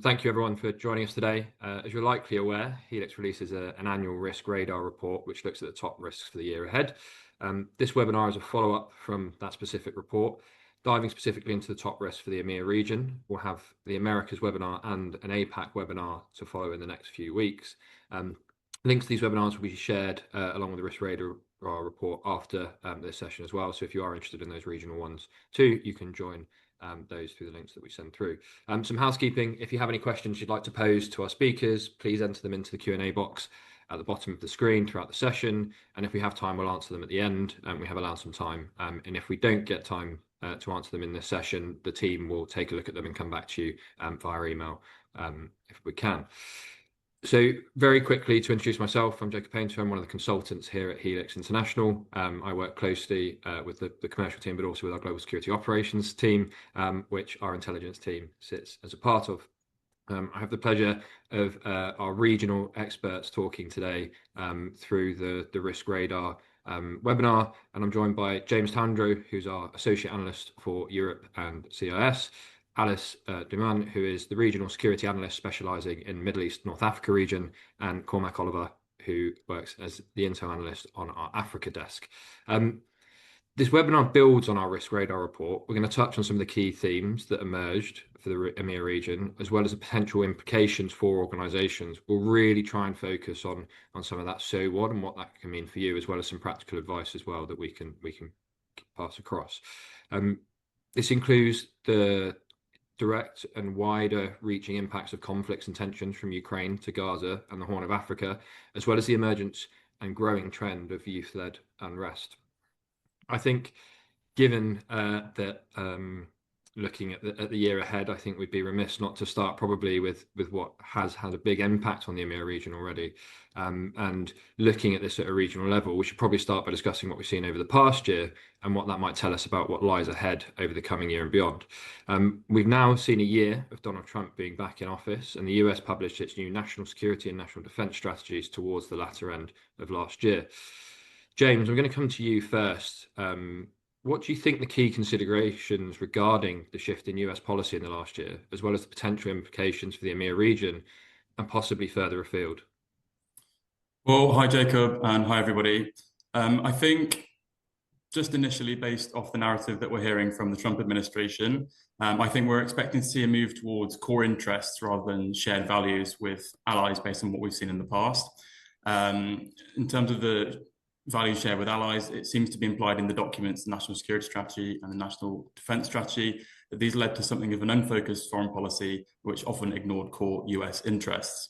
Thank you everyone for joining us today. As you're likely aware, Helix releases an annual risk radar report, which looks at the top risks for the year ahead. This webinar is a follow-up from that specific report, diving specifically into the top risks for the EMEA region. We'll have the Americas webinar and an APAC webinar to follow in the next few weeks. Links to these webinars will be shared along with the risk radar report after this session as well. So if you are interested in those regional ones too, you can join those through the links that we send through. Some housekeeping: if you have any questions you'd like to pose to our speakers, please enter them into the Q&A box at the bottom of the screen throughout the session, and if we have time we'll answer them at the end. We have allowed some time, and if we don't get time to answer them in this session, the team will take a look at them and come back to you via email if we can. So very quickly to introduce myself, I'm Jacob Painter. I'm one of the consultants here at Helix International. I work closely with the commercial team, but also with our global security operations team, which our intelligence team sits as a part of. I have the pleasure of our regional experts talking today through the Risk Radar webinar, and I'm joined by James Towndrow, who's our associate analyst for Europe and CIS, Alice Duman, who is the regional security analyst specialising in Middle East North Africa region, and Cormac Oliver, who works as the intel analyst on our Africa desk. This webinar builds on our Risk Radar report. We're going to touch on some of the key themes that emerged for the EMEA region, as well as the potential implications for organisations. We'll really try and focus on some of that so what and what that can mean for you, as well as some practical advice as well that we can pass across. This includes the direct and wider reaching impacts of conflicts and tensions from Ukraine to Gaza and the Horn of Africa, as well as the emergence and growing trend of youth-led unrest. I think given that looking at the year ahead, I think we'd be remiss not to start probably with what has had a big impact on the EMEA region already. And looking at this at a regional level, we should probably start by discussing what we've seen over the past year and what that might tell us about what lies ahead over the coming year and beyond. We've now seen a year of Donald Trump being back in office, and the US published its new national security and national defense strategies towards the latter end of last year. James, I'm going to come to you first. What do you think the key considerations regarding the shift in US policy in the last year, as well as the potential implications for the EMEA region and possibly further afield? Well, hi, Jacob, and hi, everybody. I think just initially, based off the narrative that we're hearing from the Trump administration, I think we're expecting to see a move towards core interests rather than shared values with allies based on what we've seen in the past. In terms of the value share with allies, it seems to be implied in the documents, the National Security Strategy and the National Defense Strategy, that these led to something of an unfocused foreign policy, which often ignored core US interests.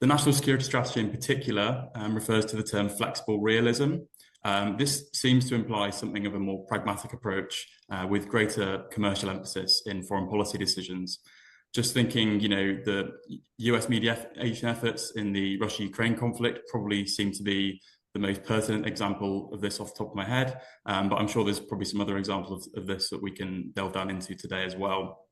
The National Security Strategy in particular refers to the term flexible realism. This seems to imply something of a more pragmatic approach with greater commercial emphasis in foreign policy decisions. Just thinking, the US mediation efforts in the Russia-Ukraine conflict probably seem to be the most pertinent example of this off the top of my head, but I'm sure there's probably some other examples of this that we can delve down into today as well.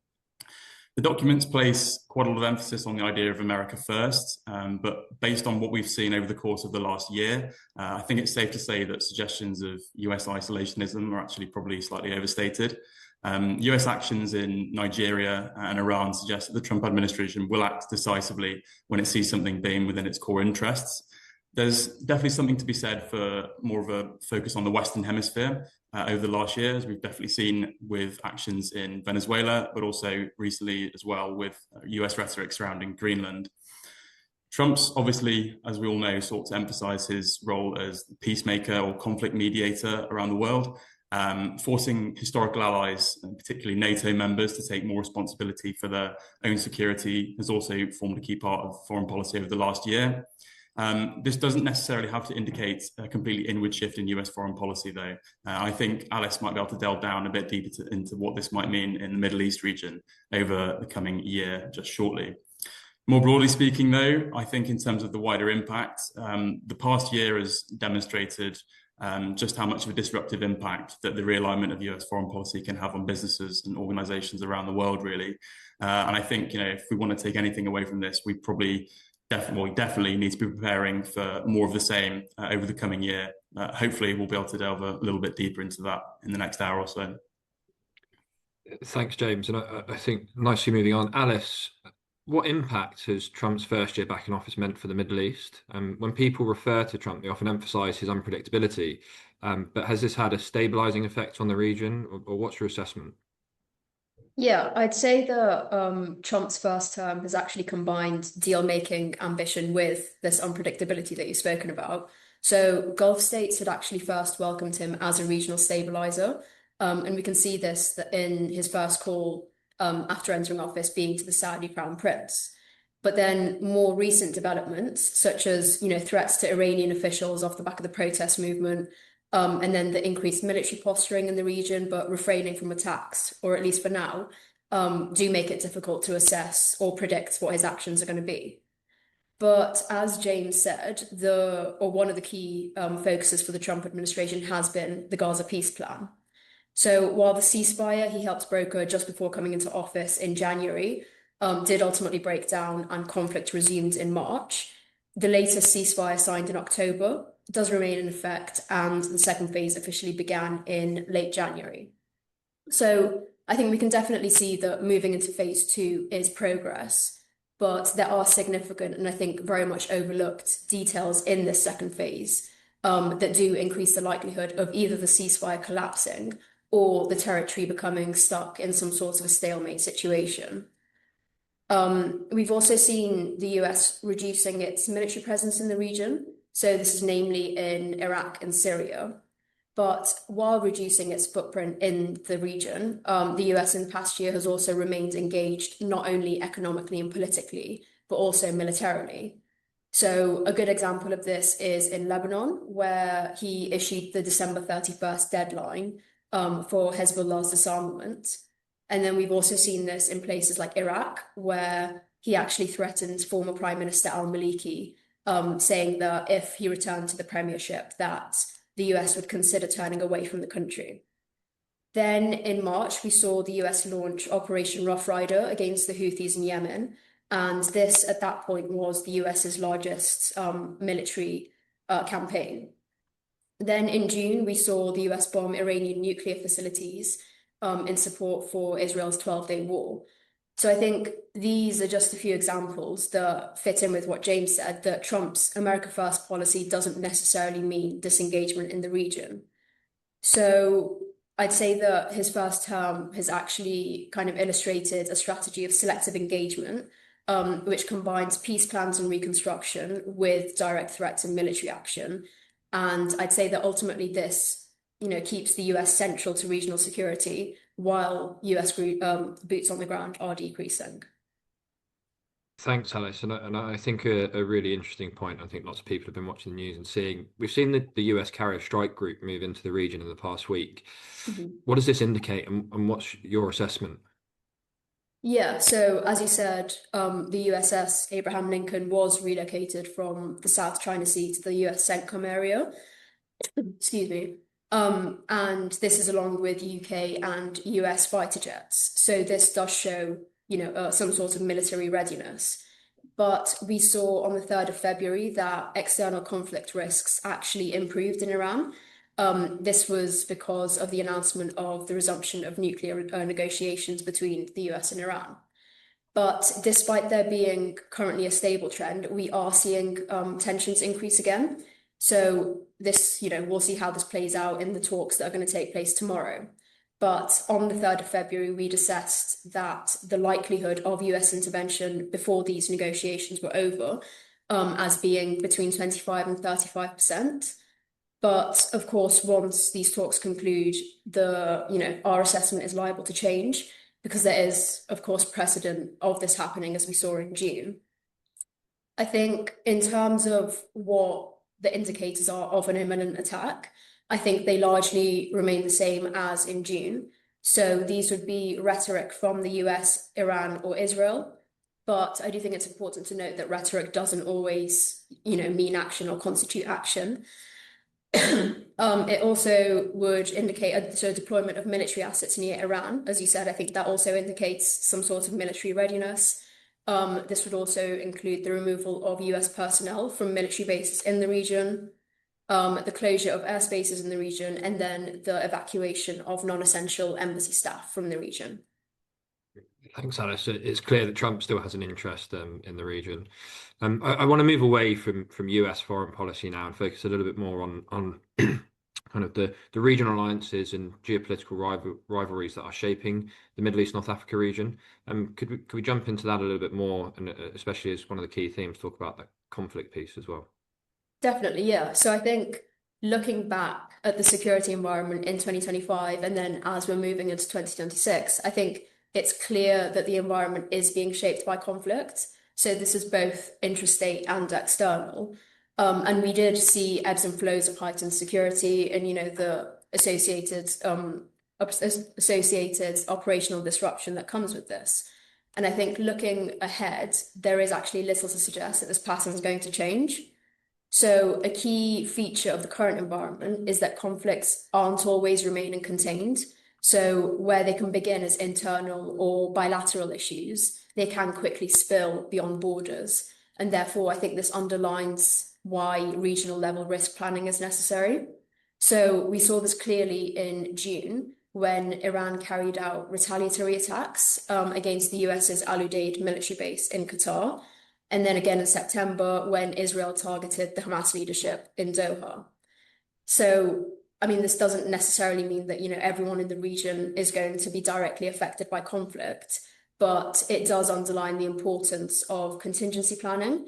The documents place quite a lot of emphasis on the idea of America first, but based on what we've seen over the course of the last year, I think it's safe to say that suggestions of US isolationism are actually probably slightly overstated. US actions in Nigeria and Iran suggest that the Trump administration will act decisively when it sees something being within its core interests. There's definitely something to be said for more of a focus on the Western Hemisphere over the last year, as we've definitely seen with actions in Venezuela, but also recently as well with US rhetoric surrounding Greenland. Trump's obviously, as we all know, sought to emphasize his role as peacemaker or conflict mediator around the world, forcing historical allies, and particularly NATO members, to take more responsibility for their own security has also formed a key part of foreign policy over the last year. This doesn't necessarily have to indicate a completely inward shift in US foreign policy, though. I think Alice might be able to delve down a bit deeper into what this might mean in the Middle East region over the coming year just shortly. More broadly speaking, though, I think in terms of the wider impact, the past year has demonstrated just how much of a disruptive impact that the realignment of US foreign policy can have on businesses and organizations around the world, really. And I think, if we want to take anything away from this, we probably definitely need to be preparing for more of the same over the coming year. Hopefully, we'll be able to delve a little bit deeper into that in the next hour or so. Thanks, James. And I think nicely moving on, Alice, What impact has Trump's first year back in office meant for the Middle East? When people refer to Trump, they often emphasize his unpredictability. But has this had a stabilizing effect on the region, or what's your assessment? Yeah, I'd say that Trump's first term has actually combined deal-making ambition with this unpredictability that you've spoken about. So Gulf states had actually first welcomed him as a regional stabilizer, and we can see this in his first call after entering office being to the Saudi Crown Prince. But then more recent developments, such as threats to Iranian officials off the back of the protest movement, and then the increased military posturing in the region, but refraining from attacks, or at least for now, do make it difficult to assess or predict what his actions are going to be. But as James said, one of the key focuses for the Trump administration has been the Gaza peace plan. So while the ceasefire he helped broker just before coming into office in January did ultimately break down and conflict resumed in March, the latest ceasefire signed in October does remain in effect, and the second phase officially began in late January. So I think we can definitely see that moving into phase two is progress, but there are significant and I think very much overlooked details in this second phase that do increase the likelihood of either the ceasefire collapsing or the territory becoming stuck in some sort of a stalemate situation. We've also seen the US reducing its military presence in the region. So this is namely in Iraq and Syria. But while reducing its footprint in the region, the US in the past year has also remained engaged not only economically and politically, but also militarily. So a good example of this is in Lebanon, where he issued the December 31st deadline for Hezbollah's disarmament. And then we've also seen this in places like Iraq, where he actually threatened former Prime Minister al-Maliki, saying that if he returned to the premiership, that the US would consider turning away from the country. Then in March, we saw the US launch Operation Rough Rider against the Houthis in Yemen. And this, at that point, was the US's largest military campaign. Then in June, we saw the US bomb Iranian nuclear facilities in support for Israel's 12-day war. So I think these are just a few examples that fit in with what James said, that Trump's America First policy doesn't necessarily mean disengagement in the region. So I'd say that his first term has actually kind of illustrated a strategy of selective engagement, which combines peace plans and reconstruction with direct threats and military action. And I'd say that ultimately this keeps the US central to regional security while US boots on the ground are decreasing. Thanks, Alice. And I think a really interesting point. I think lots of people have been watching the news and seeing. We've seen the US carrier strike group move into the region in the past week. Mm-hmm. What does this indicate, and what's your assessment? Yeah, so as you said, the USS Abraham Lincoln was relocated from the South China Sea to the US CENTCOM area. Excuse me. And this is along with UK and US fighter jets. So this does show, some sort of military readiness. But we saw on the 3rd of February that external conflict risks actually improved in Iran. This was because of the announcement of the resumption of nuclear negotiations between the US and Iran. But despite there being currently a stable trend, we are seeing tensions increase again. So this, we'll see how this plays out in the talks that are going to take place tomorrow. But on the 3rd of February, we'd assessed that the likelihood of US intervention before these negotiations were over as being between 25 and 35%. But of course, once these talks conclude, our assessment is liable to change because there is, of course, precedent of this happening as we saw in June. I think in terms of what the indicators are of an imminent attack, I think they largely remain the same as in June. So these would be rhetoric from the US, Iran, or Israel. But I do think it's important to note that rhetoric doesn't always, mean action or constitute action. It also would indicate a deployment of military assets near Iran. As you said, I think that also indicates some sort of military readiness. This would also include the removal of US personnel from military bases in the region, the closure of airspaces in the region, and then the evacuation of non-essential embassy staff from the region. Thanks, Alice. It's clear that Trump still has an interest in the region. I want to move away from US foreign policy now and focus a little bit more on kind of the regional alliances and geopolitical rivalries that are shaping the Middle East North Africa region. Could we jump into that a little bit more, and especially as one of the key themes, talk about the conflict piece as well? Definitely, yeah. So I think looking back at the security environment in 2025, and then as we're moving into 2026, I think it's clear that the environment is being shaped by conflict. So this is both intrastate and external. And we did see ebbs and flows of heightened security and, the associated operational disruption that comes with this. And I think looking ahead, there is actually little to suggest that this pattern is going to change. So a key feature of the current environment is that conflicts aren't always remaining contained. So where they can begin as internal or bilateral issues, they can quickly spill beyond borders. And therefore, I think this underlines why regional level risk planning is necessary. So we saw this clearly in June when Iran carried out retaliatory attacks against the US's Al Udeid military base in Qatar. And then again in September when Israel targeted the Hamas leadership in Doha. So, I mean, this doesn't necessarily mean that, everyone in the region is going to be directly affected by conflict, but it does underline the importance of contingency planning,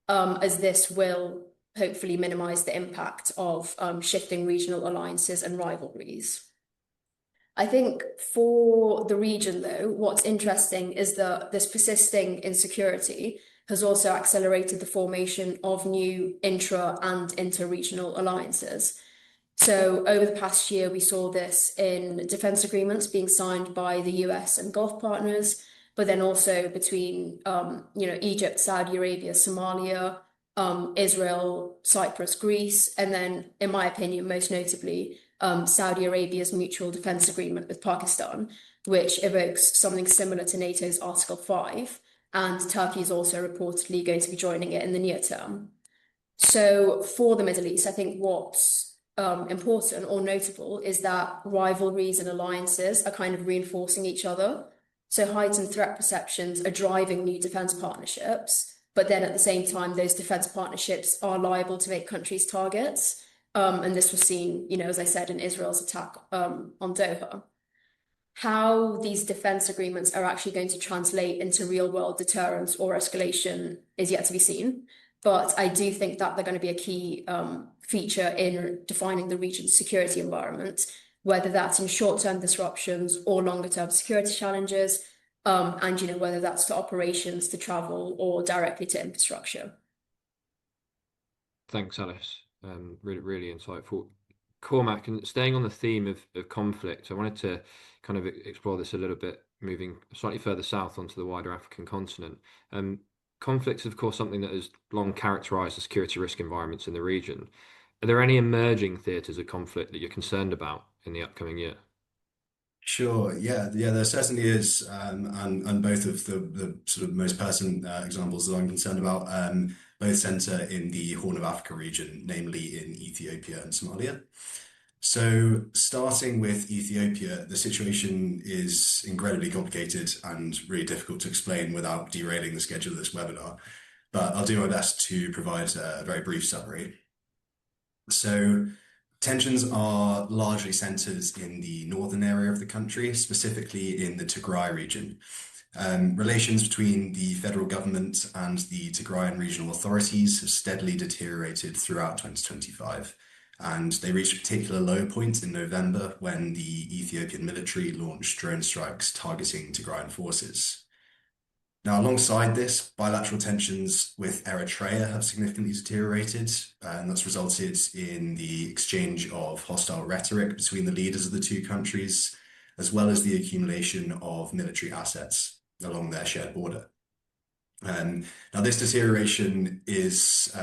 as this will hopefully minimize the impact of shifting regional alliances and rivalries. I think for the region, though, what's interesting is that this persisting insecurity has also accelerated the formation of new intra and inter-regional alliances. So over the past year, we saw this in defense agreements being signed by the US and Gulf partners, but then also between, Egypt, Saudi Arabia, Somalia, Israel, Cyprus, Greece, and then, in my opinion, most notably, Saudi Arabia's mutual defense agreement with Pakistan, which evokes something similar to NATO's Article 5. And Turkey is also reportedly going to be joining it in the near term. So for the Middle East, I think what's important or notable is that rivalries and alliances are kind of reinforcing each other. So heightened threat perceptions are driving new defense partnerships, but then at the same time, those defense partnerships are liable to make countries targets. And this was seen, as I said, in Israel's attack on Doha. How these defense agreements are actually going to translate into real world deterrence or escalation is yet to be seen. But I do think that they're going to be a key feature in defining the region's security environment, whether that's in short-term disruptions or longer-term security challenges, and whether that's to operations, to travel, or directly to infrastructure. Thanks, Alice. Really, really insightful. Cormac, and staying on the theme of conflict, I wanted to kind of explore this a little bit, moving slightly further south onto the wider African continent. Conflict is, of course, something that has long characterized the security risk environments in the region. Are there any emerging theatres of conflict that you're concerned about in the upcoming year? Sure. Yeah. There certainly is, and both of the sort of most pertinent examples that I'm concerned about both center in the Horn of Africa region, namely in Ethiopia and Somalia. So, starting with Ethiopia, the situation is incredibly complicated and really difficult to explain without derailing the schedule of this webinar. But I'll do my best to provide a very brief summary. So, tensions are largely centered in the northern area of the country, specifically in the Tigray region. Relations between the federal government and the Tigrayan regional authorities have steadily deteriorated throughout 2025, and they reached a particular low point in November when the Ethiopian military launched drone strikes targeting Tigrayan forces. Now, alongside this, bilateral tensions with Eritrea have significantly deteriorated, and that's resulted in the exchange of hostile rhetoric between the leaders of the two countries, as well as the accumulation of military assets along their shared border. Now, this deterioration is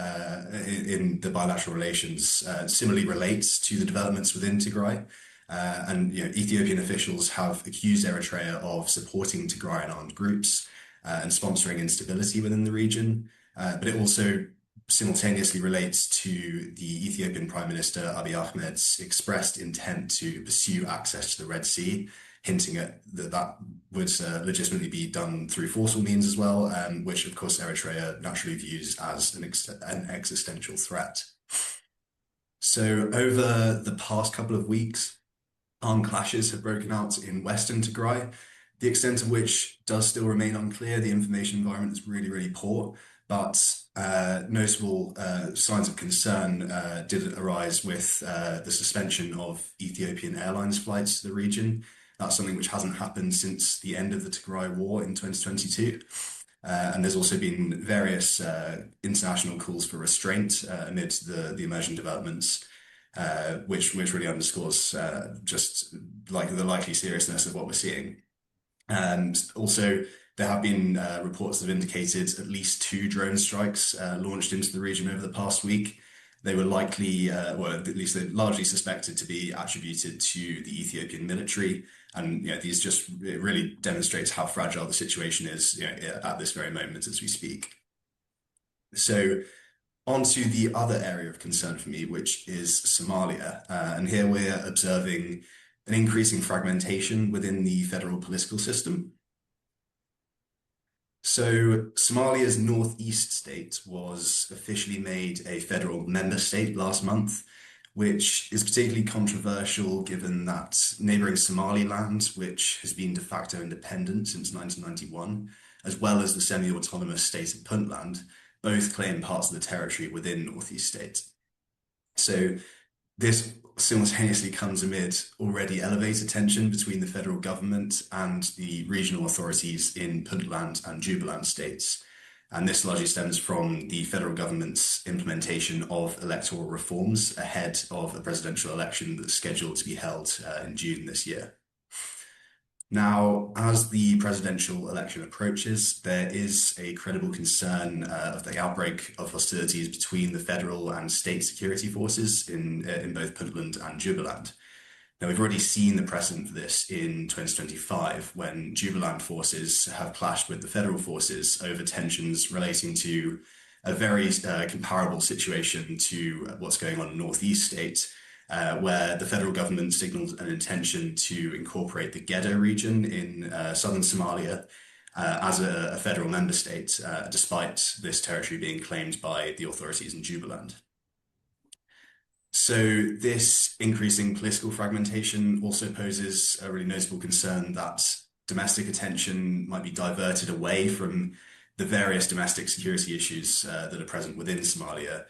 in the bilateral relations similarly relates to the developments within Tigray. And Ethiopian officials have accused Eritrea of supporting Tigrayan armed groups and sponsoring instability within the region. But it also simultaneously relates to the Ethiopian Prime Minister Abiy Ahmed's expressed intent to pursue access to the Red Sea, hinting at that would legitimately be done through forceful means as well, which of course Eritrea naturally views as an existential threat. So over the past couple of weeks, armed clashes have broken out in Western Tigray. The extent of which does still remain unclear. The information environment is really, really poor, but notable signs of concern did arise with the suspension of Ethiopian Airlines flights to the region. That's something which hasn't happened since the end of the Tigray War in 2022. And there's also been various international calls for restraint amid the emerging developments, which really underscores just like the likely seriousness of what we're seeing. And also, there have been reports that have indicated at least 2 drone strikes launched into the region over the past week. They were likely, well, at least they're largely suspected to be attributed to the Ethiopian military. And these just, it really demonstrates how fragile the situation is at this very moment as we speak. So on to the other area of concern for me, which is Somalia. And here we're observing an increasing fragmentation within the federal political system. So Somalia's northeast state was officially made a federal member state last month, which is particularly controversial given that neighboring Somaliland, which has been de facto independent since 1991, as well as the semi-autonomous state of Puntland, both claim parts of the territory within northeast state. So this simultaneously comes amid already elevated tension between the federal government and the regional authorities in Puntland and Jubaland states. And this largely stems from the federal government's implementation of electoral reforms ahead of a presidential election that's scheduled to be held in June this year. Now, as the presidential election approaches, there is a credible concern of the outbreak of hostilities between the federal and state security forces in both Puntland and Jubaland. Now, we've already seen the precedent for this in 2025, when Jubaland forces have clashed with the federal forces over tensions relating to a very comparable situation to what's going on in northeast state, where the federal government signaled an intention to incorporate the Gedo region in southern Somalia as a federal member state, despite this territory being claimed by the authorities in Jubaland. So this increasing political fragmentation also poses a really notable concern that domestic attention might be diverted away from the various domestic security issues that are present within Somalia,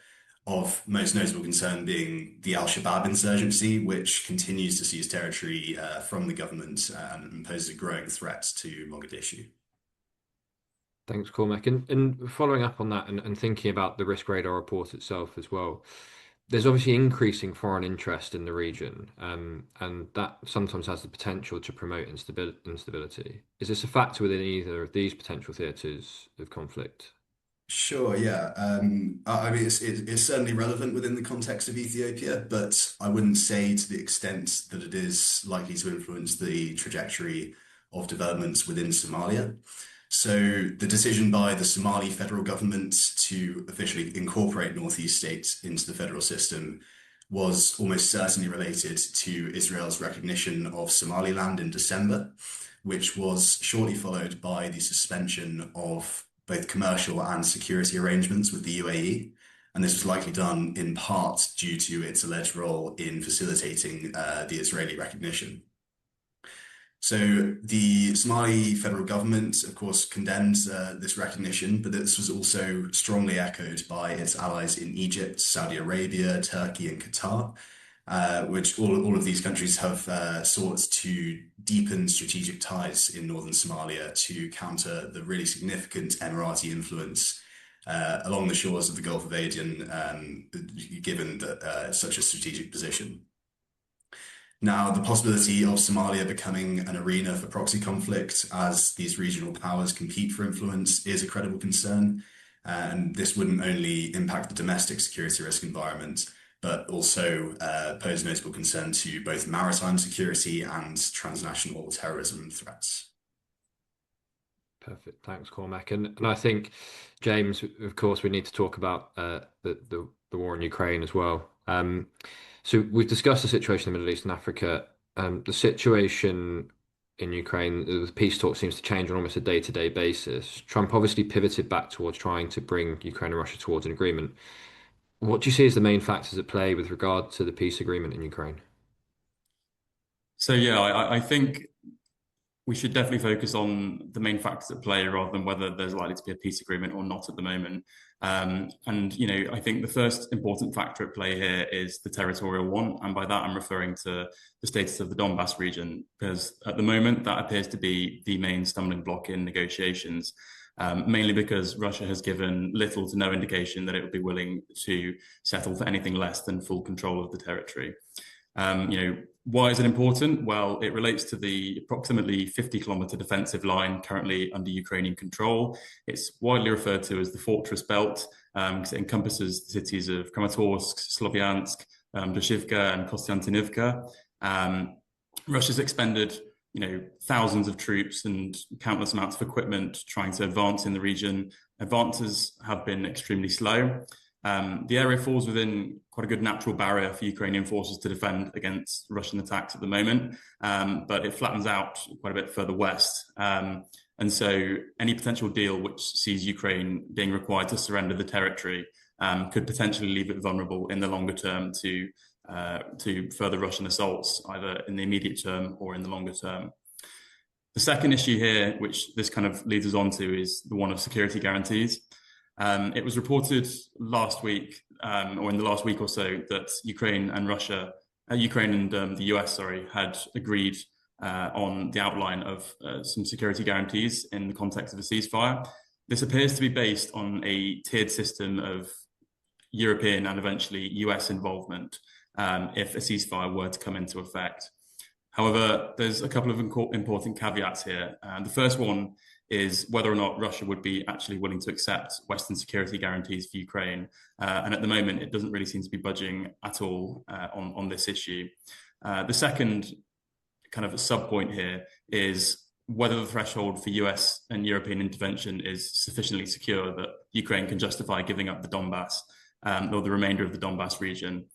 of most notable concern being the Al-Shabaab insurgency, which continues to seize territory from the government and poses a growing threat to Mogadishu. Thanks, Cormac. And following up on that and thinking about the risk radar report itself as well, there's obviously increasing foreign interest in the region, and that sometimes has the potential to promote instability. Is this a factor within either of these potential theatres of conflict? Sure, yeah. I mean, it's certainly relevant within the context of Ethiopia, but I wouldn't say to the extent that it is likely to influence the trajectory of developments within Somalia. So the decision by the Somali federal government to officially incorporate Northeast states into the federal system was almost certainly related to Israel's recognition of Somaliland in December, which was shortly followed by the suspension of both commercial and security arrangements with the UAE. And this was likely done in part due to its alleged role in facilitating the Israeli recognition. So the Somali federal government, of course, condemned this recognition, but this was also strongly echoed by its allies in Egypt, Saudi Arabia, Turkey, and Qatar, which all of these countries have sought to deepen strategic ties in northern Somalia to counter the really significant Emirati influence along the shores of the Gulf of Aden, given that such a strategic position. Now, the possibility of Somalia becoming an arena for proxy conflict as these regional powers compete for influence is a credible concern. And this wouldn't only impact the domestic security risk environment, but also pose notable concern to both maritime security and transnational terrorism threats. Perfect. Thanks, Cormac. And I think, James, of course, we need to talk about the war in Ukraine as well. So we've discussed the situation in the Middle East and Africa. The situation in Ukraine, the peace talk seems to change on almost a day-to-day basis. Trump obviously pivoted back towards trying to bring Ukraine and Russia towards an agreement. What do you see as the main factors at play with regard to the peace agreement in Ukraine? So yeah, I think we should definitely focus on the main factors at play rather than whether there's likely to be a peace agreement or not at the moment. And, you know, I think the first important factor at play here is the territorial one. And by that, I'm referring to the status of the Donbass region, because at the moment, that appears to be the main stumbling block in negotiations, mainly because Russia has given little to no indication that it would be willing to settle for anything less than full control of the territory. You know, why is it important? Well, it relates to the approximately 50-kilometer defensive line currently under Ukrainian control. It's widely referred to as the Fortress Belt because it encompasses the cities of Kramatorsk, Sloviansk, Doshivka, and Kostiantynivka. Russia's expended, you know, thousands of troops and countless amounts of equipment trying to advance in the region. Advances have been extremely slow. The area falls within quite a good natural barrier for Ukrainian forces to defend against Russian attacks at the moment, but it flattens out quite a bit further west. And so any potential deal which sees Ukraine being required to surrender the territory could potentially leave it vulnerable in the longer term to further Russian assaults, either in the immediate term or in the longer term. The second issue here, which this kind of leads us on to, is the one of security guarantees. It was reported last week, or in the last week or so, that Ukraine and the US, had agreed on the outline of some security guarantees in the context of a ceasefire. This appears to be based on a tiered system of European and eventually US involvement if a ceasefire were to come into effect. However, there's a couple of important caveats here. The first one is whether or not Russia would be actually willing to accept Western security guarantees for Ukraine. And at the moment, it doesn't really seem to be budging at all on this issue. The second kind of a sub-point here is whether the threshold for US and European intervention is sufficiently secure that Ukraine can justify giving up the Donbass or the remainder of the Donbass region.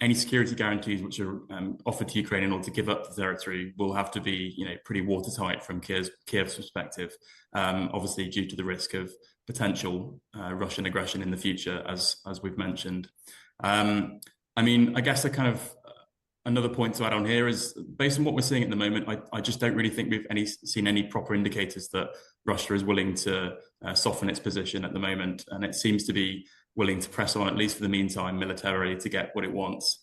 Any security guarantees which are offered to Ukraine in order to give up the territory will have to be, you know, pretty watertight from Kiev's perspective, obviously due to the risk of potential Russian aggression in the future, as we've mentioned. I mean, I guess another point to add on here is, based on what we're seeing at the moment, I just don't really think we've seen any proper indicators that Russia is willing to soften its position at the moment, and it seems to be willing to press on, at least for the meantime, militarily to get what it wants.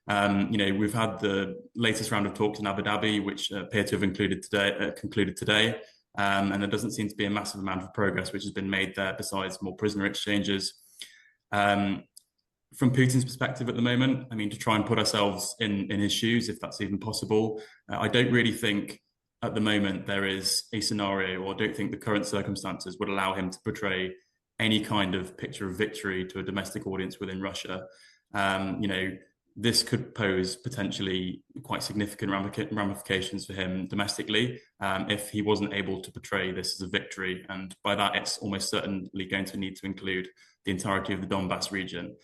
You know, we've had the latest round of talks in Abu Dhabi, which appear to have concluded today, and there doesn't seem to be a massive amount of progress which has been made there besides more prisoner exchanges. From Putin's perspective at the moment, I mean, to try and put ourselves in his shoes, if that's even possible, I don't really think at the moment there is a scenario, or I don't think the current circumstances would allow him to portray any kind of picture of victory to a domestic audience within Russia. You know, this could pose potentially quite significant ramifications for him domestically if he wasn't able to portray this as a victory. And by that, it's almost certainly going to need to include the entirety of the Donbass region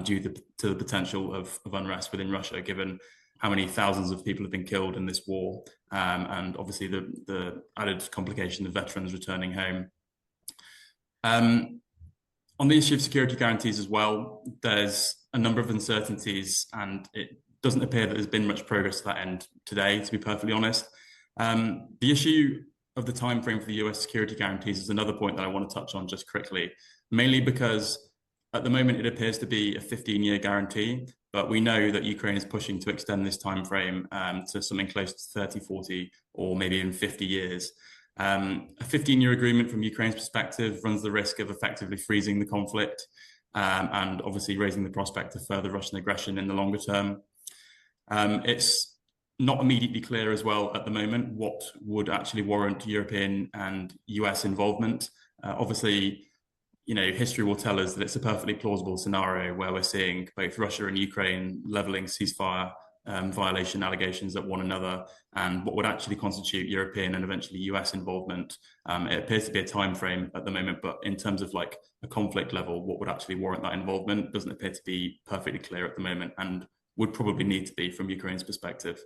due to the potential of unrest within Russia, given how many thousands of people have been killed in this war, and obviously the added complication of veterans returning home. On the issue of security guarantees as well, there's a number of uncertainties, and it doesn't appear that there's been much progress to that end today, to be perfectly honest. The issue of the timeframe for the US security guarantees is another point that I want to touch on just quickly, mainly because at the moment it appears to be a 15-year guarantee, but we know that Ukraine is pushing to extend this timeframe to something close to 30, 40, or maybe even 50 years. A 15-year agreement from Ukraine's perspective runs the risk of effectively freezing the conflict and obviously raising the prospect of further Russian aggression in the longer term. It's not immediately clear as well at the moment what would actually warrant European and US involvement. Obviously, you know, history will tell us that it's a perfectly plausible scenario where we're seeing both Russia and Ukraine leveling ceasefire violation allegations at one another, and what would actually constitute European and eventually US involvement. It appears to be a time frame at the moment, but in terms of like a conflict level, what would actually warrant that involvement doesn't appear to be perfectly clear at the moment, and would probably need to be from Ukraine's perspective.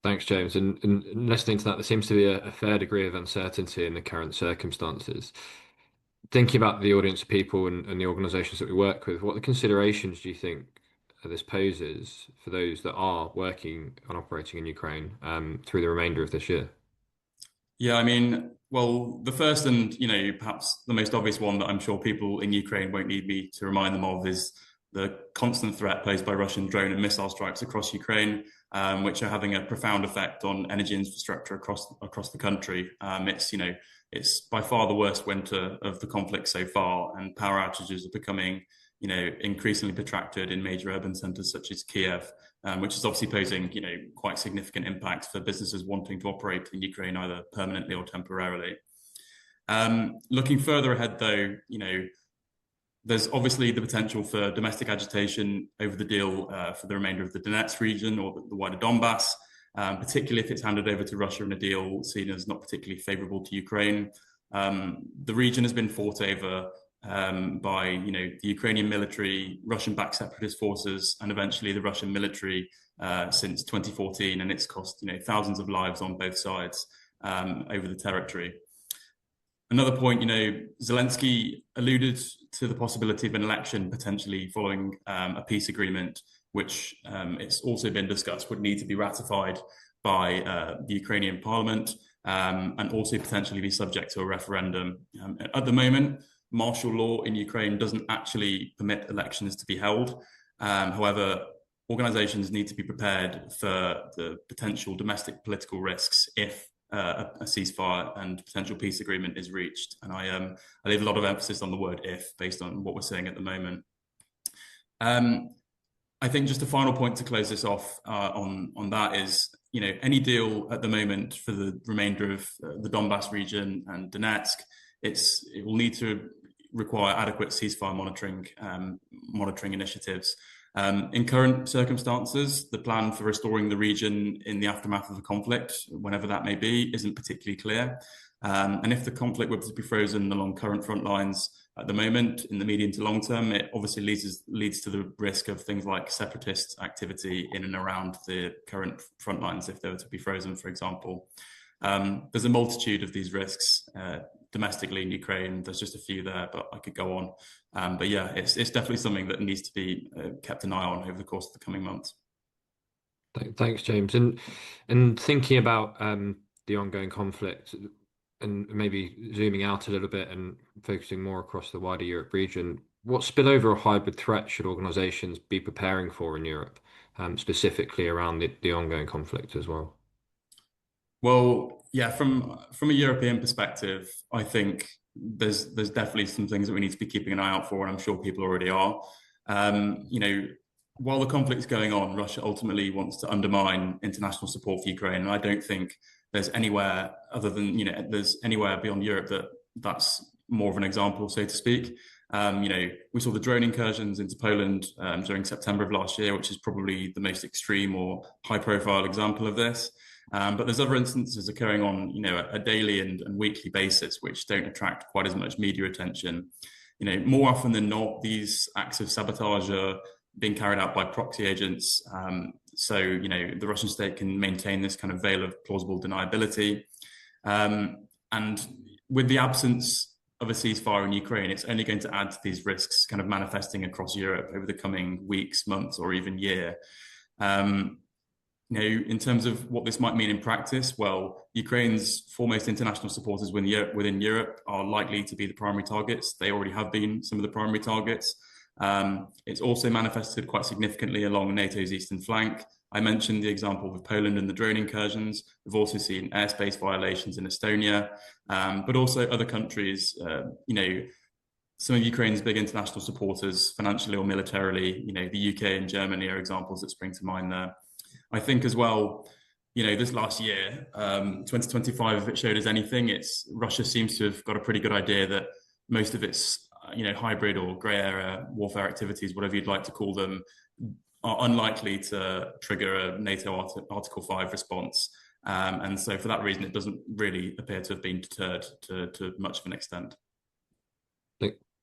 Thanks, James. And listening to that, there seems to be a fair degree of uncertainty in the current circumstances. Thinking about the audience of people and the organisations that we work with, what the considerations do you think this poses for those that are working and operating in Ukraine through the remainder of this year? Yeah, I mean, well, the first and, perhaps the most obvious one that I'm sure people in Ukraine won't need me to remind them of is the constant threat posed by Russian drone and missile strikes across Ukraine, which are having a profound effect on energy infrastructure across the country. It's by far the worst winter of the conflict so far, and power outages are becoming, increasingly protracted in major urban centers such as Kiev, which is obviously posing, quite significant impacts for businesses wanting to operate in Ukraine either permanently or temporarily. Looking further ahead, though, there's obviously the potential for domestic agitation over the deal for the remainder of the Donetsk region or the wider Donbass, particularly if it's handed over to Russia in a deal seen as not particularly favorable to Ukraine. The region has been fought over by the Ukrainian military, Russian-backed separatist forces, and eventually the Russian military since 2014, and it's cost thousands of lives on both sides over the territory. Another point, Zelensky alluded to the possibility of an election potentially following a peace agreement, which it's also been discussed would need to be ratified by the Ukrainian parliament and also potentially be subject to a referendum. At the moment, martial law in Ukraine doesn't actually permit elections to be held. However, organizations need to be prepared for the potential domestic political risks if a ceasefire and potential peace agreement is reached. And I leave a lot of emphasis on the word if, based on what we're seeing at the moment. I think just a final point to close this off on that is, any deal at the moment for the remainder of the Donbass region and Donetsk, it will need to require adequate ceasefire monitoring initiatives. In current circumstances, the plan for restoring the region in the aftermath of the conflict, whenever that may be, isn't particularly clear. And if the conflict were to be frozen along current front lines at the moment, in the medium to long term, it obviously leads to the risk of things like separatist activity in and around the current front lines if they were to be frozen, for example. There's a multitude of these risks domestically in Ukraine. There's just a few there, but I could go on. But yeah, it's definitely something that needs to be kept an eye on over the course of the coming months. Thanks, James. And thinking about the ongoing conflict and maybe zooming out a little bit and focusing more across the wider Europe region, what spillover or hybrid threat should organizations be preparing for in Europe, specifically around the ongoing conflict as well? Well, yeah, from a European perspective, I think there's definitely some things that we need to be keeping an eye out for, and I'm sure people already are. While the conflict's going on, Russia ultimately wants to undermine international support for Ukraine, and I don't think there's anywhere other than there's anywhere beyond Europe that's more of an example, so to speak. We saw the drone incursions into Poland during September of last year, which is probably the most extreme or high-profile example of this. But there's other instances occurring on, a daily and weekly basis, which don't attract quite as much media attention. More often than not, these acts of sabotage are being carried out by proxy agents. So, the Russian state can maintain this kind of veil of plausible deniability. And with the absence of a ceasefire in Ukraine, it's only going to add to these risks kind of manifesting across Europe over the coming weeks, months, or even year. In terms of what this might mean in practice, well, Ukraine's foremost international supporters within Europe are likely to be the primary targets. They already have been some of the primary targets. It's also manifested quite significantly along NATO's eastern flank. I mentioned the example of Poland and the drone incursions. We've also seen airspace violations in Estonia, but also other countries. Some of Ukraine's big international supporters, financially or militarily, the UK and Germany are examples that spring to mind there. I think as well, this last year, 2025, if it showed us anything, Russia seems to have got a pretty good idea that most of its, hybrid or grey area warfare activities, whatever you'd like to call them, are unlikely to trigger a NATO Article 5 response. And so for that reason, it doesn't really appear to have been deterred to much of an extent.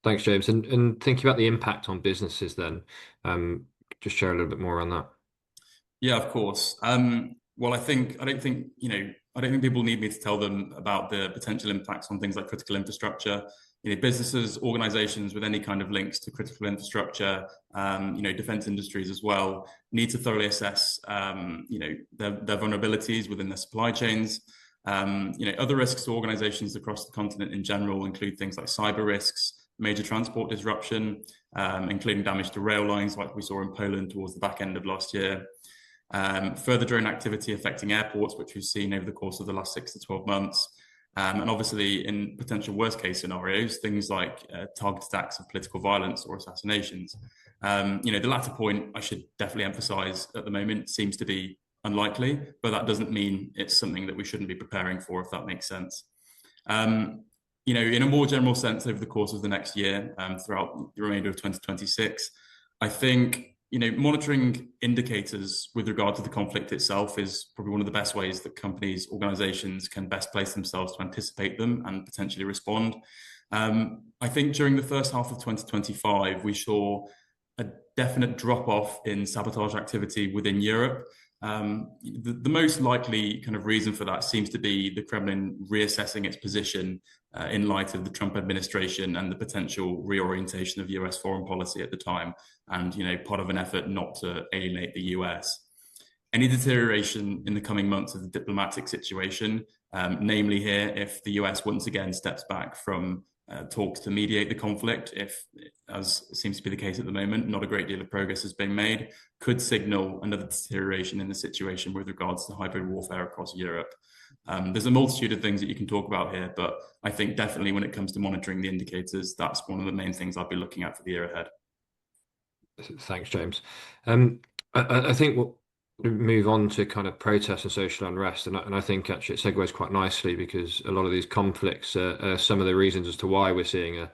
Thanks, James. And thinking about the impact on businesses then, just share a little bit more on that. Yeah, of course. Well, I don't think people need me to tell them about the potential impacts on things like critical infrastructure. Businesses, organizations with any kind of links to critical infrastructure, defense industries as well, need to thoroughly assess, their vulnerabilities within their supply chains. Other risks to organizations across the continent in general include things like cyber risks, major transport disruption, including damage to rail lines like we saw in Poland towards the back end of last year. Further drone activity affecting airports, which we've seen over the course of the last 6 to 12 months. And obviously, in potential worst case scenarios, things like targeted acts of political violence or assassinations. The latter point, I should definitely emphasize at the moment, seems to be unlikely, but that doesn't mean it's something that we shouldn't be preparing for, if that makes sense. In a more general sense, over the course of the next year, throughout the remainder of 2026, I think monitoring indicators with regard to the conflict itself is probably one of the best ways that companies, organizations can best place themselves to anticipate them and potentially respond. I think during the first half of 2025, we saw a definite drop-off in sabotage activity within Europe. The most likely kind of reason for that seems to be the Kremlin reassessing its position in light of the Trump administration and the potential reorientation of US foreign policy at the time, and part of an effort not to alienate the US. Any deterioration in the coming months of the diplomatic situation, namely here, if the US once again steps back from talks to mediate the conflict, if, as seems to be the case at the moment, not a great deal of progress has been made, could signal another deterioration in the situation with regards to hybrid warfare across Europe. There's a multitude of things that you can talk about here, but I think definitely when it comes to monitoring the indicators, that's one of the main things I'll be looking at for the year ahead. Thanks, James. I think we'll move on to kind of protests and social unrest, and I think actually it segues quite nicely because a lot of these conflicts are some of the reasons as to why we're seeing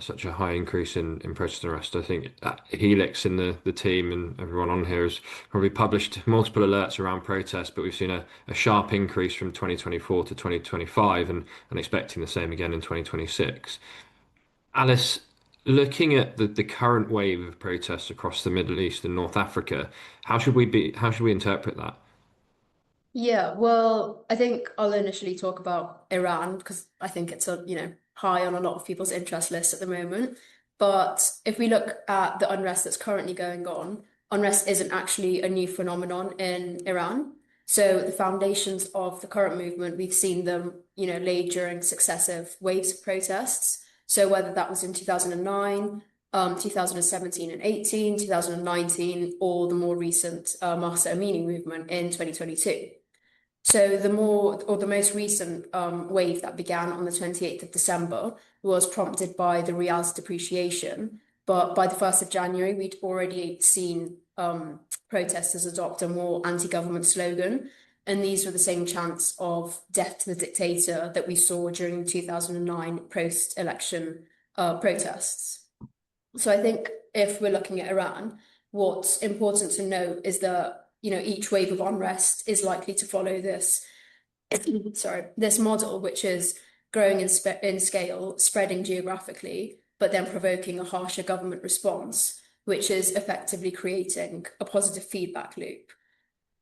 such a high increase in protest and unrest. I think Helix in the team and everyone on here has probably published multiple alerts around protests, but we've seen a sharp increase from 2024 to 2025 and expecting the same again in 2026. Alice, looking at the current wave of protests across the Middle East and North Africa, how should we interpret that? Yeah, well, I think I'll initially talk about Iran because I think it's high on a lot of people's interest lists at the moment. But if we look at the unrest that's currently going on, unrest isn't actually a new phenomenon in Iran. So the foundations of the current movement, we've seen them, laid during successive waves of protests. So whether that was in 2009, 2017 and 18, 2019, or the more recent Mahsa Amini movement in 2022. So the most recent wave that began on the 28th of December was prompted by the rial's depreciation. But by the 1st of January, we'd already seen protesters adopt a more anti-government slogan. And these were the same chants of death to the dictator that we saw during the 2009 post-election protests. So I think if we're looking at Iran, what's important to note is that each wave of unrest is likely to follow this model, which is growing in scale, spreading geographically, but then provoking a harsher government response, which is effectively creating a positive feedback loop.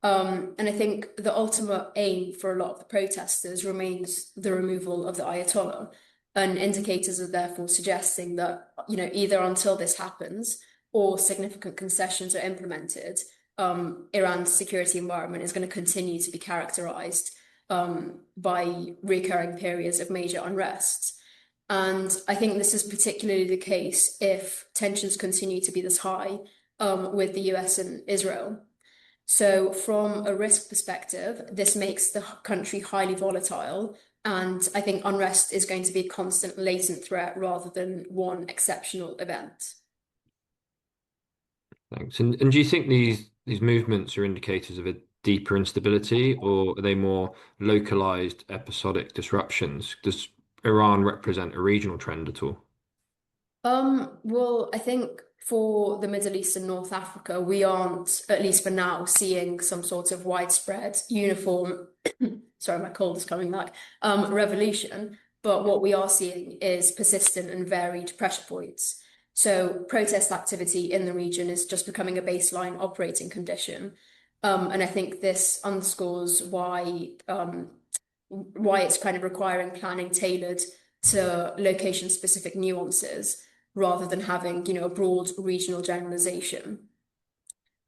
And I think the ultimate aim for a lot of the protesters remains the removal of the Ayatollah. And indicators are therefore suggesting that, either until this happens or significant concessions are implemented, Iran's security environment is going to continue to be characterized by recurring periods of major unrest. And I think this is particularly the case if tensions continue to be this high with the US and Israel. So from a risk perspective, this makes the country highly volatile. And I think unrest is going to be a constant latent threat rather than one exceptional event. Thanks. And do you think these movements are indicators of a deeper instability, or are they more localized episodic disruptions? Does Iran represent a regional trend at all? Well, I think for the Middle East and North Africa, we aren't, at least for now, seeing some sort of widespread, uniform, sorry, my cold is coming back, revolution. But what we are seeing is persistent and varied pressure points. So protest activity in the region is just becoming a baseline operating condition. And I think this underscores why it's kind of requiring planning tailored to location-specific nuances rather than having, a broad regional generalization.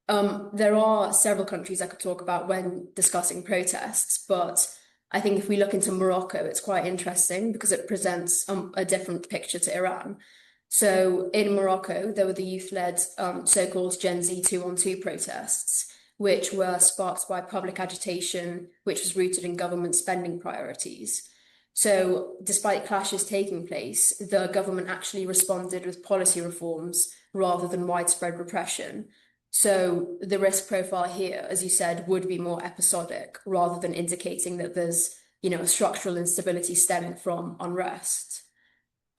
There are several countries I could talk about when discussing protests, but I think if we look into Morocco, it's quite interesting because it presents a different picture to Iran. So in Morocco, there were the youth-led so-called Gen Z 212 protests, which were sparked by public agitation, which was rooted in government spending priorities. So despite clashes taking place, the government actually responded with policy reforms rather than widespread repression. So the risk profile here, as you said, would be more episodic rather than indicating that there's, a structural instability stemming from unrest.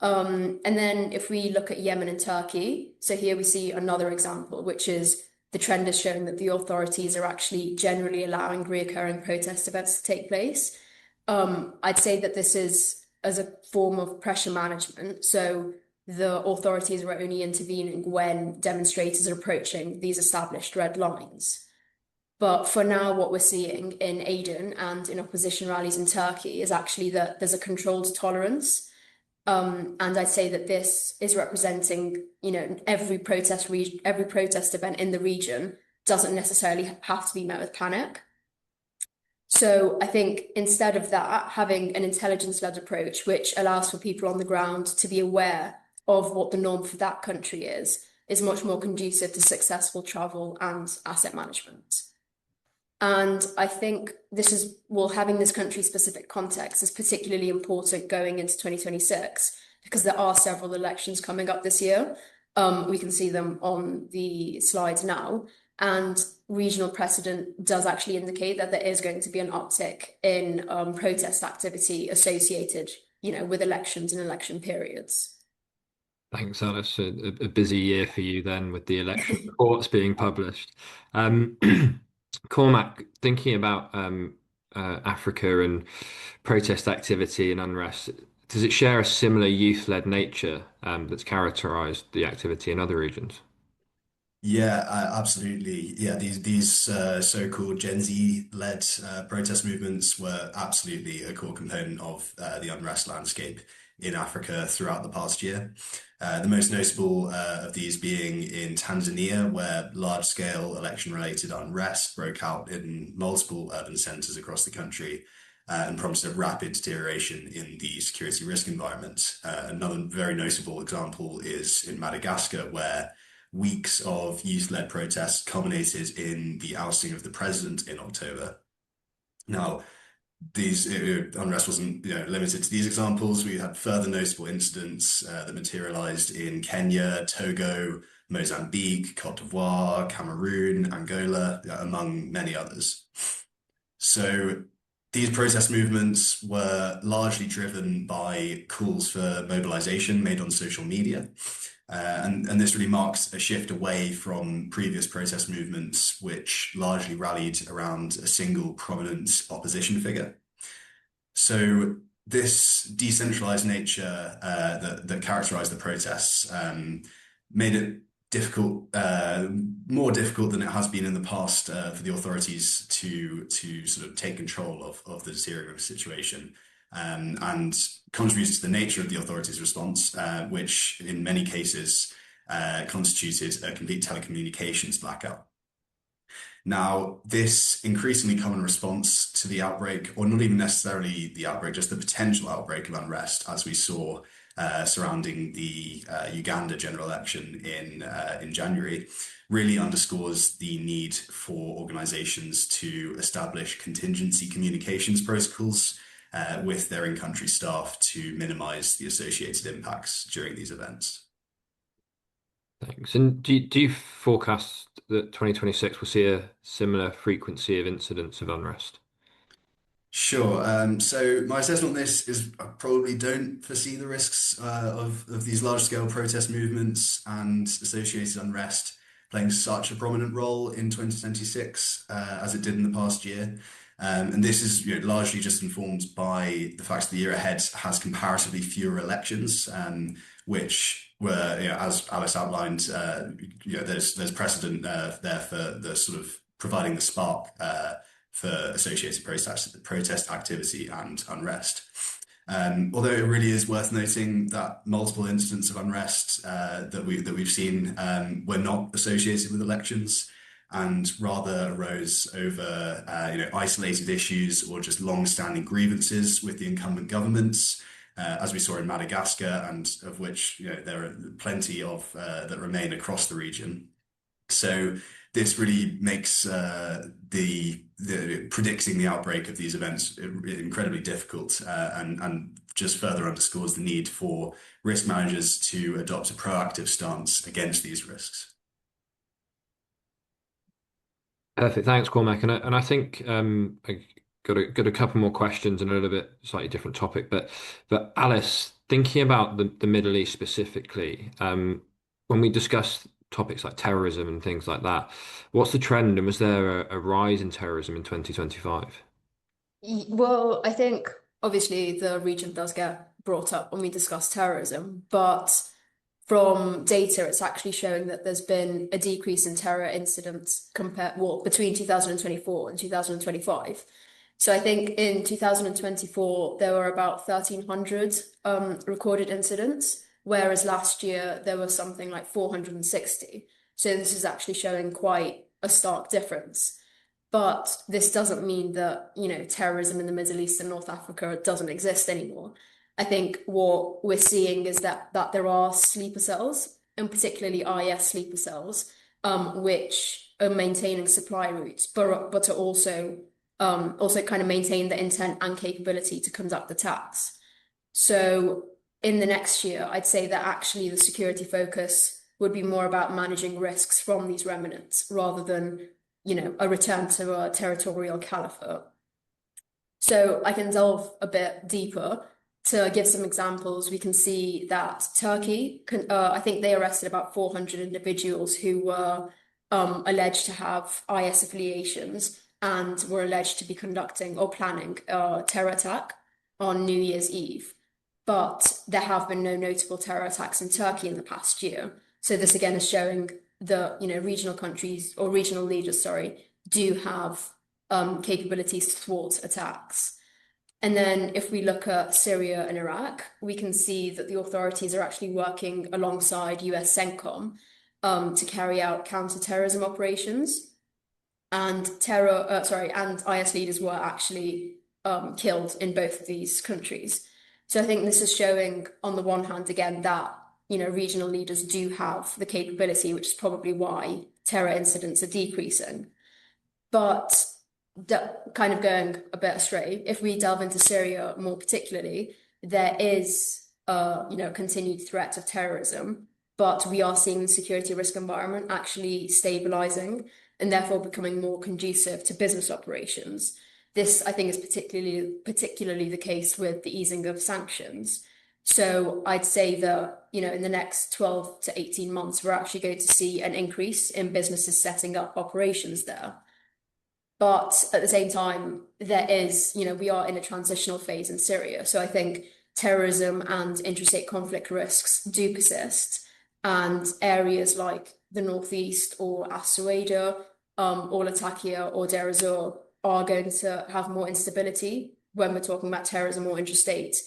And then if we look at Yemen and Turkey, so here we see another example, which is the trend is showing that the authorities are actually generally allowing reoccurring protest events to take place. I'd say that this is as a form of pressure management. So the authorities are only intervening when demonstrators are approaching these established red lines. But for now, what we're seeing in Aden and in opposition rallies in Turkey is actually that there's a controlled tolerance. And I'd say that this is representing, every protest event in the region doesn't necessarily have to be met with panic. So I think instead of that, having an intelligence-led approach, which allows for people on the ground to be aware of what the norm for that country is much more conducive to successful travel and asset management. And I think having this country-specific context is particularly important going into 2026 because there are several elections coming up this year. We can see them on the slides now. And regional precedent does actually indicate that there is going to be an uptick in protest activity associated, with elections and election periods. Thanks, Alice. A busy year for you then with the election reports being published. Cormac, thinking about Africa and protest activity and unrest, does it share a similar youth-led nature that's characterized the activity in other regions? Yeah, absolutely. Yeah, these so-called Gen Z-led protest movements were absolutely a core component of the unrest landscape in Africa throughout the past year. The most notable of these being in Tanzania, where large-scale election-related unrest broke out in multiple urban centers across the country and prompted a rapid deterioration in the security risk environment. Another very notable example is in Madagascar, where weeks of youth-led protests culminated in the ousting of the president in October. Now, these unrest wasn't limited to these examples. We had further notable incidents that materialized in Kenya, Togo, Mozambique, Cote d'Ivoire, Cameroon, Angola, among many others. So these protest movements were largely driven by calls for mobilization made on social media. And this really marks a shift away from previous protest movements, which largely rallied around a single prominent opposition figure. So this decentralized nature that characterized the protests made it more difficult than it has been in the past for the authorities to sort of take control of the deteriorating situation. And contributed to the nature of the authorities' response, which in many cases constituted a complete telecommunications blackout. Now, this increasingly common response to the outbreak, or not even necessarily the outbreak, just the potential outbreak of unrest, as we saw surrounding the Uganda general election in January, really underscores the need for organizations to establish contingency communications protocols with their in-country staff to minimize the associated impacts during these events. Thanks. And do you forecast that 2026 will see a similar frequency of incidents of unrest? Sure. So my assessment on this is I probably don't foresee the risks of these large-scale protest movements and associated unrest playing such a prominent role in 2026 as it did in the past year. And this is largely just informed by the fact that the year ahead has comparatively fewer elections, which were, as Alice outlined, there's precedent there for the sort of providing the spark for associated protest activity and unrest. Although it really is worth noting that multiple incidents of unrest that we've seen were not associated with elections, and rather arose over isolated issues or just long-standing grievances with the incumbent governments, as we saw in Madagascar, and of which there are plenty of that remain across the region. So this really makes the predicting the outbreak of these events incredibly difficult, and just further underscores the need for risk managers to adopt a proactive stance against these risks. Perfect. Thanks, Cormac. And I think I got a couple more questions and a little bit slightly different topic, but Alice, thinking about the Middle East specifically, when we discuss topics like terrorism and things like that, what's the trend, and was there a rise in terrorism in 2025? Well, I think obviously the region does get brought up when we discuss terrorism, but from data, it's actually showing that there's been a decrease in terror incidents between 2024 and 2025. So I think in 2024, there were about 1,300 recorded incidents, whereas last year there was something like 460. So this is actually showing quite a stark difference. But this doesn't mean that, terrorism in the Middle East and North Africa doesn't exist anymore. I think what we're seeing is that there are sleeper cells, and particularly IS sleeper cells, which are maintaining supply routes, but to also kind of maintain the intent and capability to conduct attacks. So in the next year, I'd say that actually the security focus would be more about managing risks from these remnants rather than, a return to a territorial caliphate. So I can delve a bit deeper. To give some examples, we can see that Turkey, I think they arrested about 400 individuals who were alleged to have IS affiliations and were alleged to be conducting or planning a terror attack on New Year's Eve. But there have been no notable terror attacks in Turkey in the past year. So this again is showing the regional countries or regional leaders, do have capabilities to thwart attacks. And then if we look at Syria and Iraq, we can see that the authorities are actually working alongside US CENTCOM to carry out counter-terrorism operations. And IS leaders were actually killed in both of these countries. So I think this is showing, on the one hand, again, that regional leaders do have the capability, which is probably why terror incidents are decreasing. But kind of going a bit astray, if we delve into Syria more particularly, there is a continued threat of terrorism, but we are seeing the security risk environment actually stabilizing and therefore becoming more conducive to business operations. This, I think, is particularly the case with the easing of sanctions. So I'd say that, in the next 12 to 18 months, we're actually going to see an increase in businesses setting up operations there. But at the same time, there is, we are in a transitional phase in Syria. So I think terrorism and interstate conflict risks do persist. And areas like the northeast or As-Suwaida, or Latakia or Deir ez-Zor are going to have more instability when we're talking about terrorism or interstate,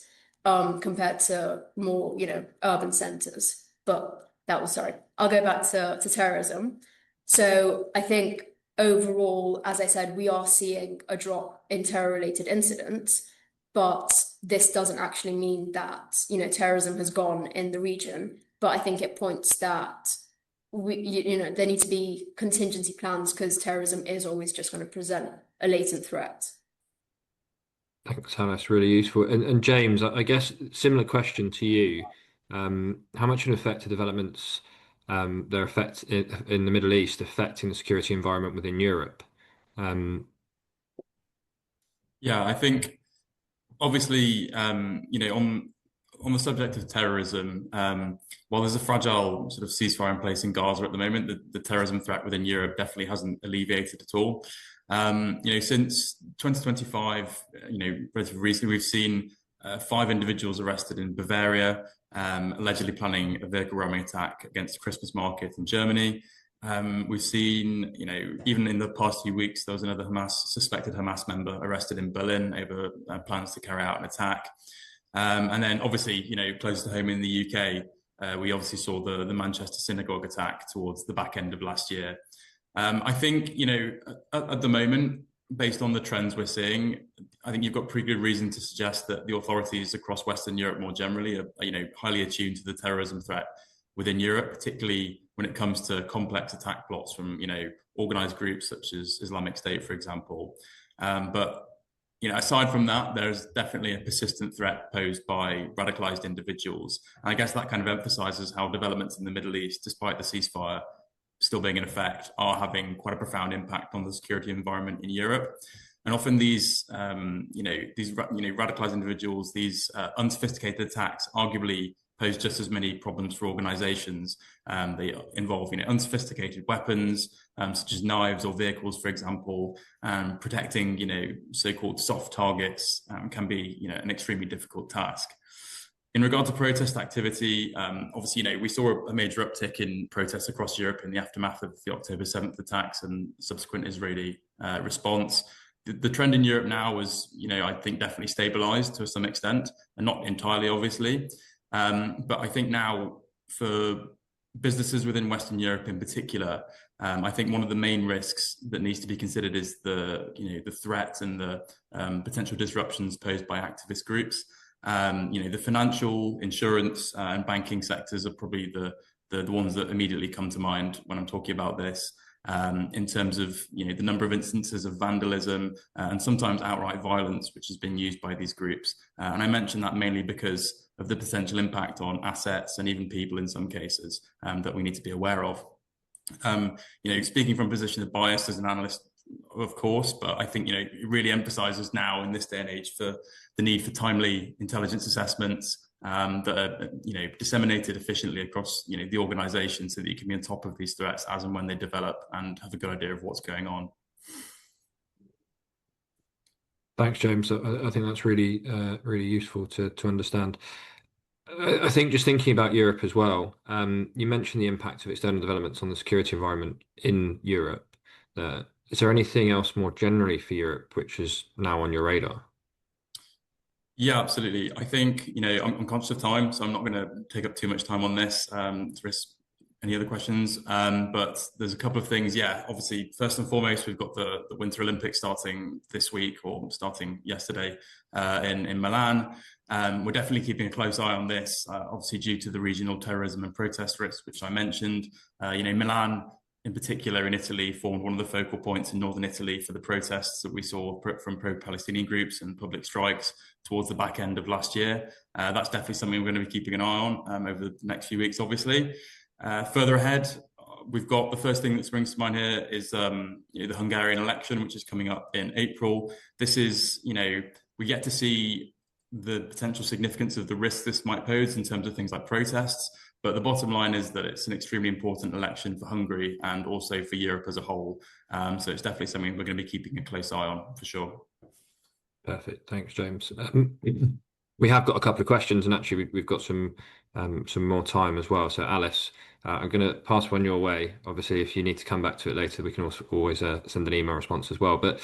compared to more, urban centers. But I'll go back to terrorism. So I think overall, as I said, we are seeing a drop in terror-related incidents, but this doesn't actually mean that, terrorism has gone in the region. But I think it points that there need to be contingency plans, because terrorism is always just going to present a latent threat. Thanks, Hannah. That's really useful. And James, I guess similar question to you. How much an effect are developments, their effect in the Middle East affecting the security environment within Europe? Yeah, I think obviously, on the subject of terrorism, while there's a fragile sort of ceasefire in place in Gaza at the moment, the terrorism threat within Europe definitely hasn't alleviated at all. Since 2025, relatively recently, we've seen 5 individuals arrested in Bavaria, allegedly planning a vehicle ramming attack against a Christmas market in Germany. We've seen, even in the past few weeks, there was another suspected Hamas member arrested in Berlin over plans to carry out an attack. And then obviously, close to home in the UK, we obviously saw the Manchester synagogue attack towards the back end of last year. I think, at the moment, based on the trends we're seeing, I think you've got pretty good reason to suggest that the authorities across Western Europe more generally are, highly attuned to the terrorism threat within Europe, particularly when it comes to complex attack plots from, organized groups such as Islamic State, for example. But aside from that, there's definitely a persistent threat posed by radicalized individuals. And I guess that kind of emphasizes how developments in the Middle East, despite the ceasefire still being in effect, are having quite a profound impact on the security environment in Europe. And often these radicalized individuals, these unsophisticated attacks, arguably pose just as many problems for organizations. They involve, unsophisticated weapons, such as knives or vehicles, for example. Protecting, so-called soft targets can be, an extremely difficult task. In regard to protest activity, obviously, we saw a major uptick in protests across Europe in the aftermath of the October 7th attacks and subsequent Israeli response. The trend in Europe now is, I think definitely stabilized to some extent, and not entirely, obviously. But I think now for businesses within Western Europe in particular, I think one of the main risks that needs to be considered is the threat and the potential disruptions posed by activist groups. The financial, insurance, and banking sectors are probably the ones that immediately come to mind when I'm talking about this. In terms of the number of instances of vandalism and sometimes outright violence which has been used by these groups, and I mention that mainly because of the potential impact on assets and even people in some cases that we need to be aware of. Speaking from a position of bias as an analyst, of course, but I think it really emphasizes now in this day and age for the need for timely intelligence assessments that are disseminated efficiently across the organization, so that you can be on top of these threats as and when they develop and have a good idea of what's going on. Thanks, James. I think that's really really useful to understand. I think just thinking about Europe as well, you mentioned the impact of external developments on the security environment in Europe. Is there anything else more generally for Europe which is now on your radar? Yeah, absolutely. I think, I'm conscious of time, so I'm not going to take up too much time on this to risk any other questions. But there's a couple of things. Yeah, obviously, first and foremost, we've got the Winter Olympics starting this week or starting yesterday in Milan. We're definitely keeping a close eye on this, obviously due to the regional terrorism and protest risks, which I mentioned. Milan in particular in Italy formed one of the focal points in northern Italy for the protests that we saw from pro-Palestinian groups and public strikes towards the back end of last year. That's definitely something we're going to be keeping an eye on over the next few weeks, obviously. Further ahead, we've got the first thing that springs to mind here is the Hungarian election, which is coming up in April. This is, we get to see the potential significance of the risk this might pose in terms of things like protests. But the bottom line is that it's an extremely important election for Hungary and also for Europe as a whole. So it's definitely something we're going to be keeping a close eye on for sure. Perfect. Thanks, James. We have got a couple of questions, and actually we've got some more time as well. So Alice, I'm going to pass one your way. Obviously, if you need to come back to it later, we can also always send an email response as well. But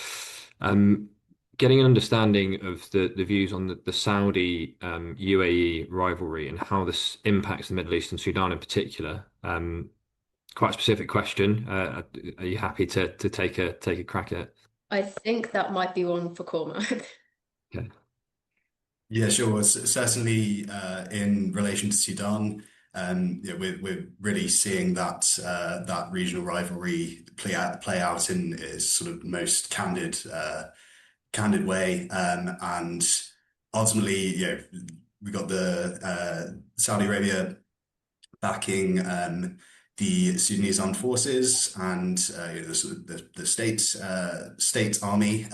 getting an understanding of the views on the Saudi UAE rivalry and how this impacts the Middle East and Sudan in particular. Quite a specific question. Are you happy to take a crack at it? I think that might be one for Cormac. Okay. Yeah, sure. Well, certainly in relation to Sudan, we're really seeing that regional rivalry play out in its sort of most candid way, and ultimately, we got the Saudi Arabia backing the Sudanese armed forces and the state army,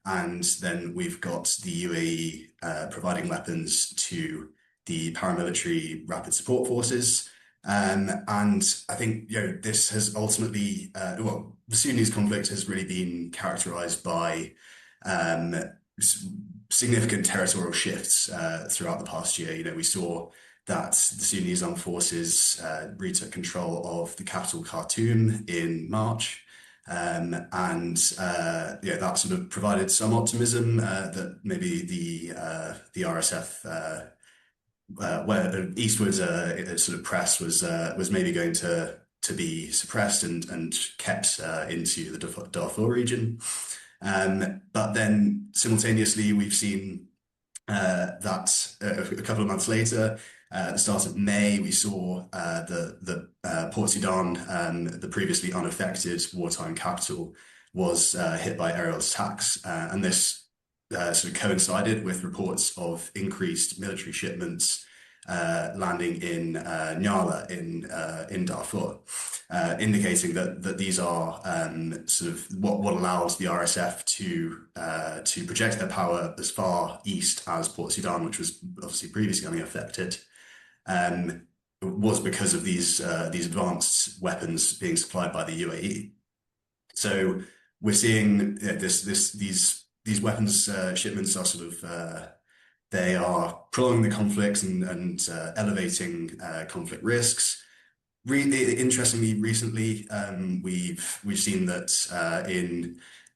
and then we've got the UAE providing weapons to the paramilitary rapid support forces. And I think this has ultimately, the Sudanese conflict has really been characterized by significant territorial shifts throughout the past year. We saw that the Sudanese armed forces retook control of the capital Khartoum in March. That sort of provided some optimism that maybe the RSF where eastwards sort of press was maybe going to be suppressed and kept into the Darfur region. But then simultaneously, we've seen that a couple of months later, at the start of May, we saw the Port Sudan, the previously unaffected wartime capital, was hit by aerial attacks, and this sort of coincided with reports of increased military shipments landing in Nyala in Darfur, indicating that these are sort of what allows the RSF to project their power as far east as Port Sudan, which was obviously previously unaffected, was because of these advanced weapons being supplied by the UAE. So we're seeing these weapons shipments are sort of they are prolonging the conflicts and elevating conflict risks. Really interestingly, recently we've seen that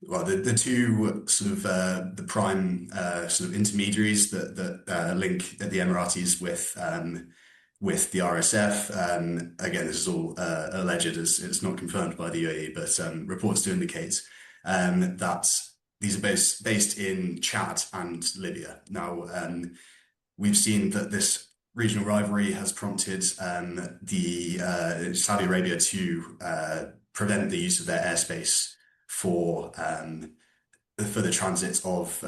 the two sort of the prime sort of intermediaries that link the Emiratis with the RSF. Again, this is all alleged, it's not confirmed by the UAE, but reports do indicate that these are based in Chad and Libya. Now, we've seen that this regional rivalry has prompted the Saudi Arabia to prevent the use of their airspace for the transit of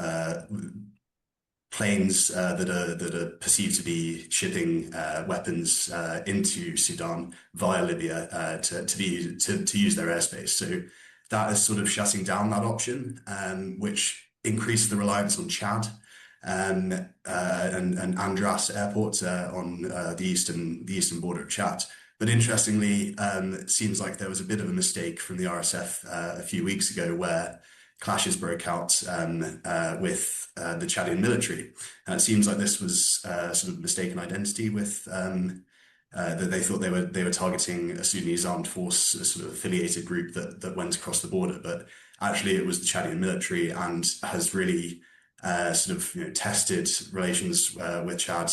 planes that are perceived to be shipping weapons into Sudan via Libya to use their airspace. So that is sort of shutting down that option, which increases the reliance on Chad and Andras Airport on the eastern border of Chad. But interestingly, it seems like there was a bit of a mistake from the RSF a few weeks ago where clashes broke out with the Chadian military. And it seems like this was sort of mistaken identity with that they thought they were targeting a Sudanese armed force, a sort of affiliated group that went across the border, but actually it was the Chadian military and has really sort of tested relations with Chad,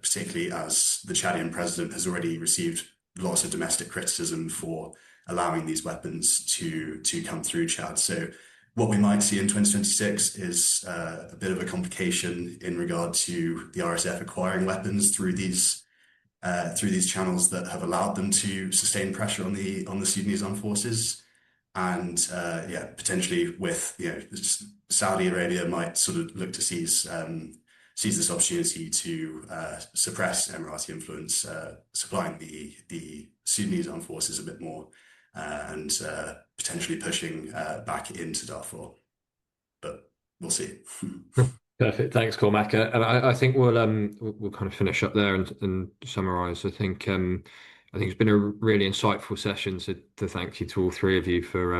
particularly as the Chadian president has already received lots of domestic criticism for allowing these weapons to come through Chad. So what we might see in 2026 is a bit of a complication in regard to the RSF acquiring weapons through these channels that have allowed them to sustain pressure on the Sudanese armed forces, and potentially with Saudi Arabia might sort of look to seize this opportunity to suppress Emirati influence, supplying the Sudanese armed forces a bit more, and potentially pushing back into Darfur. But we'll see. Perfect. Thanks, Cormac. And I think we'll kind of finish up there and summarize. I think it's been a really insightful session. So to thank you to all three of you for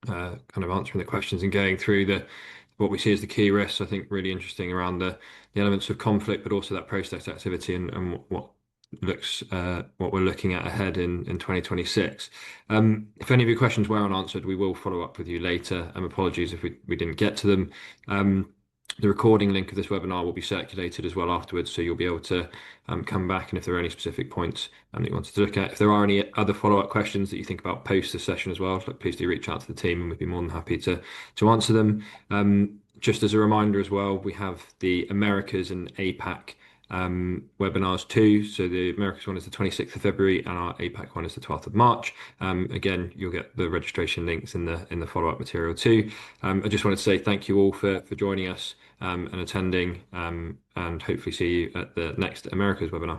kind of answering the questions and going through what we see as the key risks. I think really interesting around the elements of conflict, but also that protest activity and what we're looking at ahead in 2026. If any of your questions were unanswered, we will follow up with you later. Apologies if we didn't get to them. The recording link of this webinar will be circulated as well afterwards, so you'll be able to come back, and if there are any specific points that you wanted to look at. If there are any other follow-up questions that you think about post this session as well, please do reach out to the team and we'd be more than happy to answer them. Just as a reminder as well, we have the Americas and APAC webinars too. So the Americas one is the 26th of February and our APAC one is the 12th of March. Again, you'll get the registration links in the follow-up material too. I just wanted to say thank you all for joining us and attending, and hopefully see you at the next Americas webinar.